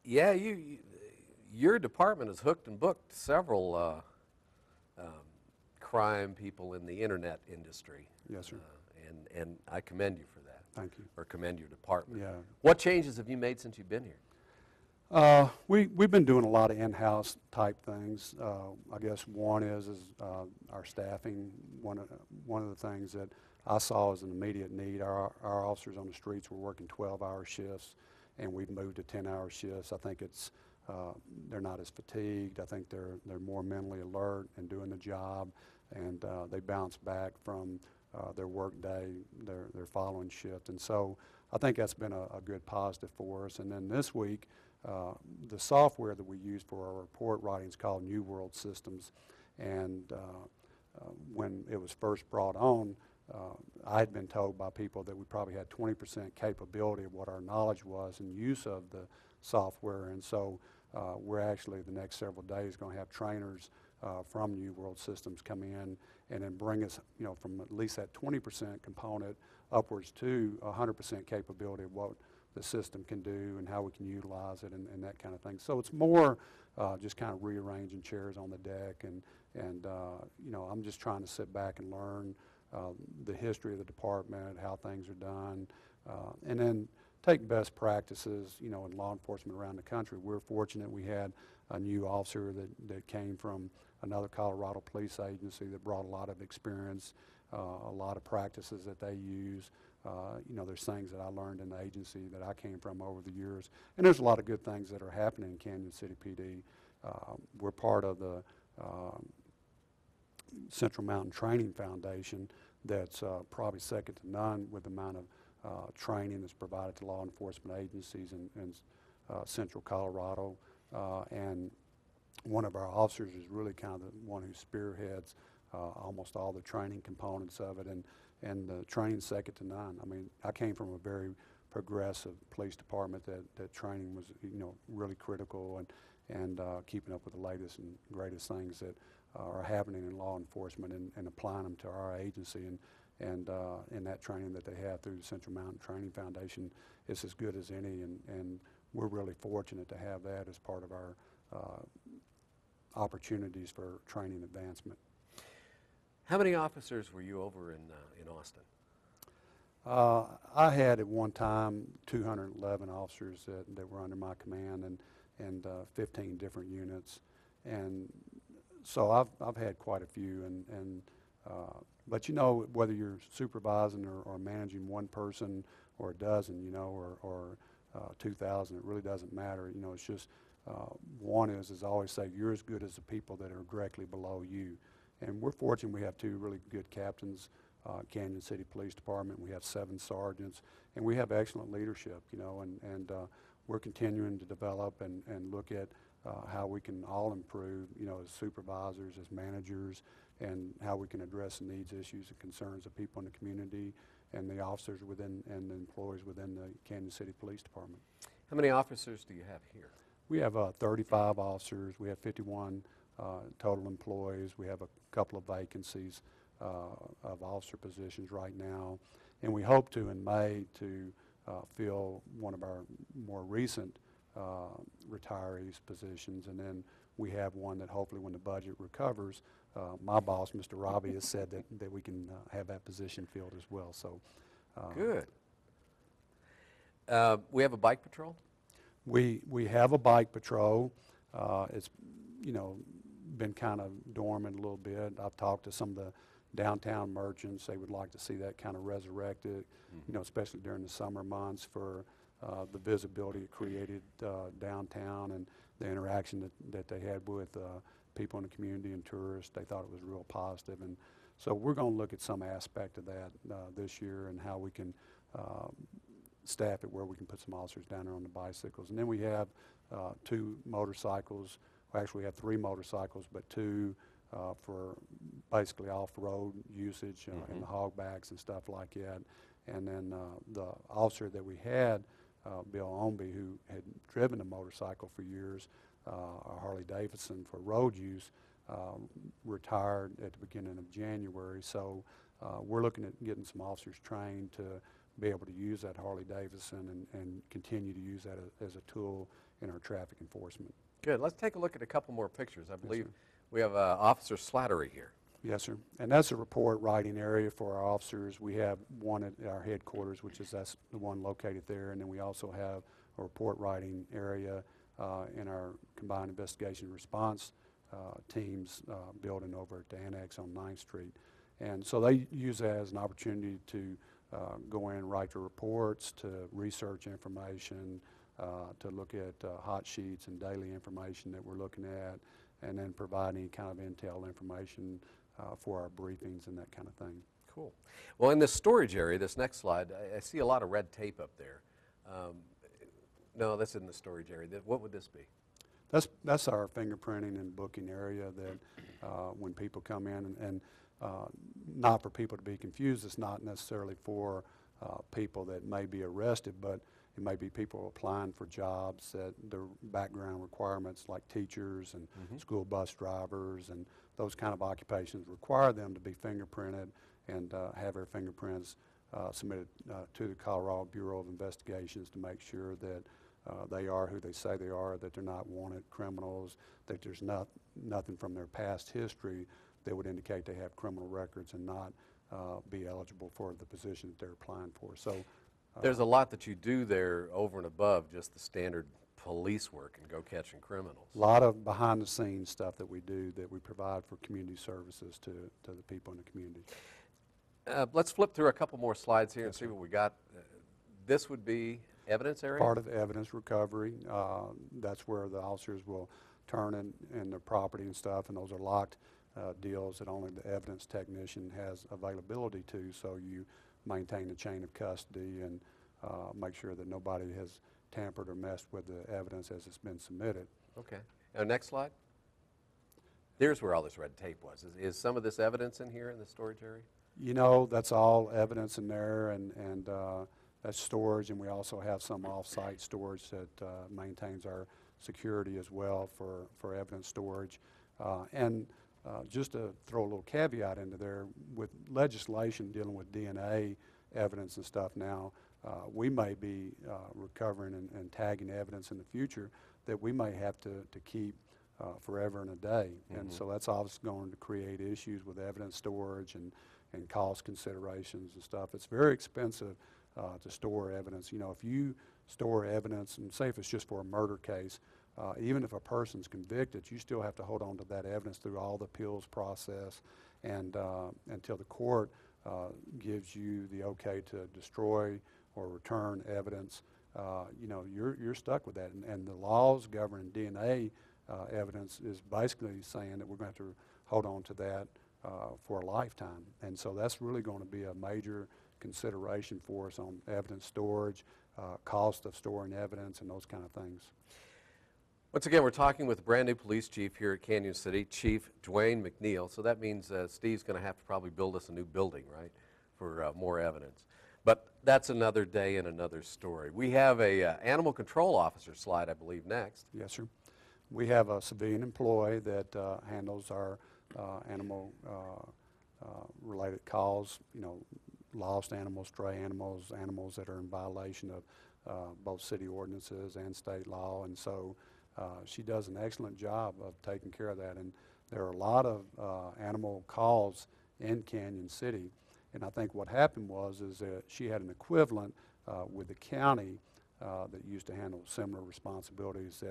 Yeah, your department has hooked and booked several crime people in the internet industry. Yes, sir. And I commend you for that. Thank you. Or commend your department. Yeah. What changes have you made since you've been here? We've been doing a lot of in-house type things. I guess one is our staffing. One of the things that I saw as an immediate need, our officers on the streets were working 12-hour shifts, and we've moved to 10-hour shifts. I think it's they're not as fatigued. I think they're more mentally alert and doing the job, and they bounce back from their work day, their following shift. And so I think that's been a good positive for us. And then this week, the software that we use for our report writing is called New World Systems. And when it was first brought on, I had been told by people that we probably had 20% capability of what our knowledge was and use of the software. And so we're actually, the next several days, going to have trainers from New World Systems come in and then bring us, from at least that 20% component upwards to 100% capability of what the system can do and how we can utilize it and that kind of thing. So it's more just kind of rearranging chairs on the deck, and I'm just trying to sit back and learn the history of the department, how things are done, and then take best practices, in law enforcement around the country. We're fortunate we had a new officer that came from another Colorado police agency that brought a lot of experience, a lot of practices that they use. There's things that I learned in the agency that I came from over the years. And there's a lot of good things that are happening in Canon City PD. We're part of the Central Mountain Training Foundation that's probably second to none with the amount of training that's provided to law enforcement agencies in central Colorado. And one of our officers is really kind of the one who spearheads almost all the training components of it, and the training's second to none. I mean, I came from a very progressive police department that training was, really critical, and keeping up with the latest and greatest things that are happening in law enforcement and applying them to our agency. And that training that they have through the Central Mountain Training Foundation is as good as any, and we're really fortunate to have that as part of our opportunities for training advancement. How many officers were you over in Austin? I had at one time 211 officers that were under my command, and 15 different units, and so I've had quite a few. But whether you're supervising or managing one person or a dozen, or 2,000, it really doesn't matter. It's just one is, as I always say, you're as good as the people that are directly below you. And we're fortunate we have two really good captains, Canon City Police Department. We have 7 sergeants, and we have excellent leadership, and we're continuing to develop and look at how we can all improve, as supervisors, as managers, and how we can address the needs, issues, and concerns of people in the community and the officers within and the employees within the Canon City Police Department. How many officers do you have here? We have 35 officers. We have 51 total employees. We have a couple of vacancies of officer positions right now, and we hope to in May to fill one of our more recent retirees positions, and then we have one that hopefully when the budget recovers, my boss, Mr. Robbie, has said that we can have that position filled as well. So good. We have a bike patrol? We have a bike patrol. It's been kind of dormant a little bit. I've talked to some of the downtown merchants. They would like to see that kind of resurrected, especially during the summer months for the visibility it created downtown and the interaction that they had with people in the community and tourists. They thought it was real positive. And so we're going to look at some aspect of that this year and how we can staff it where we can put some officers down there on the bicycles. And then we have 2 motorcycles. Well, actually we have 3 motorcycles, but 2 for basically off-road usage in the hogbacks and stuff like that. And then the officer that we had, Bill Omby, who had driven a motorcycle for years, a Harley Davidson for road use, retired at the beginning of January. So we're looking at getting some officers trained to be able to use that Harley Davidson and continue to use that as a tool in our traffic enforcement. Good. Let's take a look at a couple more pictures. I believe sir. we have Officer Slattery here. Yes, sir. And that's a report writing area for our officers. We have one at our headquarters, that's the one located there, and then we also have a report writing area in our combined investigation and response teams building over at the annex on 9th Street. And so they use that as an opportunity to go in and write the reports, to research information, to look at hot sheets and daily information that we're looking at, and then provide any kind of intel information for our briefings and that kind of thing. Cool. Well, in this storage area, this next slide, I see a lot of red tape up there. No, that's in the storage area. What would this be? That's our fingerprinting and booking area that when people come in, and not for people to be confused, it's not necessarily for people that may be arrested, but it may be people applying for jobs that their background requirements, like teachers and school bus drivers and those kind of occupations, require them to be fingerprinted and have their fingerprints submitted to the Colorado Bureau of Investigations to make sure that they are who they say they are, that they're not wanted criminals, that there's nothing from their past history that would indicate they have criminal records and not be eligible for the position that they're applying for. So there's a lot that you do there over and above just the standard police work and go catching criminals. A lot of behind-the-scenes stuff that we do, that we provide for community services to the people in the community. Let's flip through a couple more slides here and see what we got. This would be evidence area? Part of evidence recovery. That's where the officers will turn in their property and stuff, and those are locked deals that only the evidence technician has availability to, so you maintain the chain of custody and make sure that nobody has tampered or messed with the evidence as it's been submitted. Okay. Next slide. There's where all this red tape was. Is some of this evidence in here in the storage area? You know, that's all evidence in there, and that's storage, and we also have some off-site storage that maintains our security as well for evidence storage. Just to throw a little caveat into there, with legislation dealing with DNA evidence and stuff now, we may be recovering and tagging evidence in the future that we may have to keep forever and a day. And so that's obviously going to create issues with evidence storage and cost considerations and stuff. It's very expensive to store evidence. You know, if you store evidence, and say if it's just for a murder case, even if a person's convicted, you still have to hold on to that evidence through all the appeals process and until the court gives you the okay to destroy or return evidence. You know, you're stuck with that. And the laws governing DNA evidence is basically saying that we're going to have to hold on to that for a lifetime. And so that's really going to be a major consideration for us on evidence storage, cost of storing evidence, and those kind of things. Once again, we're talking with the brand new police chief here at Canon City, Chief Duane McNeill. So that means Steve's going to have to probably build us a new building, right, for more evidence. But that's another day and another story. We have a animal control officer slide, I believe, next. Yes, sir. We have a civilian employee that handles our animal related calls, you know, lost animals, stray animals, animals that are in violation of both city ordinances and state law. And so she does an excellent job of taking care of that. And there are a lot of animal calls in Canon City. And I think what happened is that she had an equivalent with the county that used to handle similar responsibilities.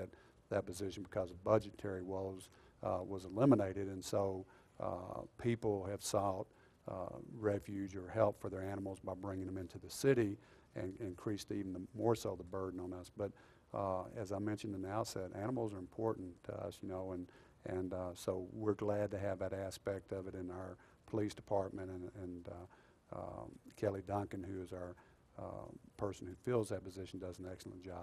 That position, because of budgetary woes, was eliminated. And so people have sought refuge or help for their animals by bringing them into the city, and increased even more so the burden on us. But as I mentioned in the outset, animals are important to us, you know, and so we're glad to have that aspect of it in our police department, and Kelly Duncan, who is our person who fills that position, does an excellent job.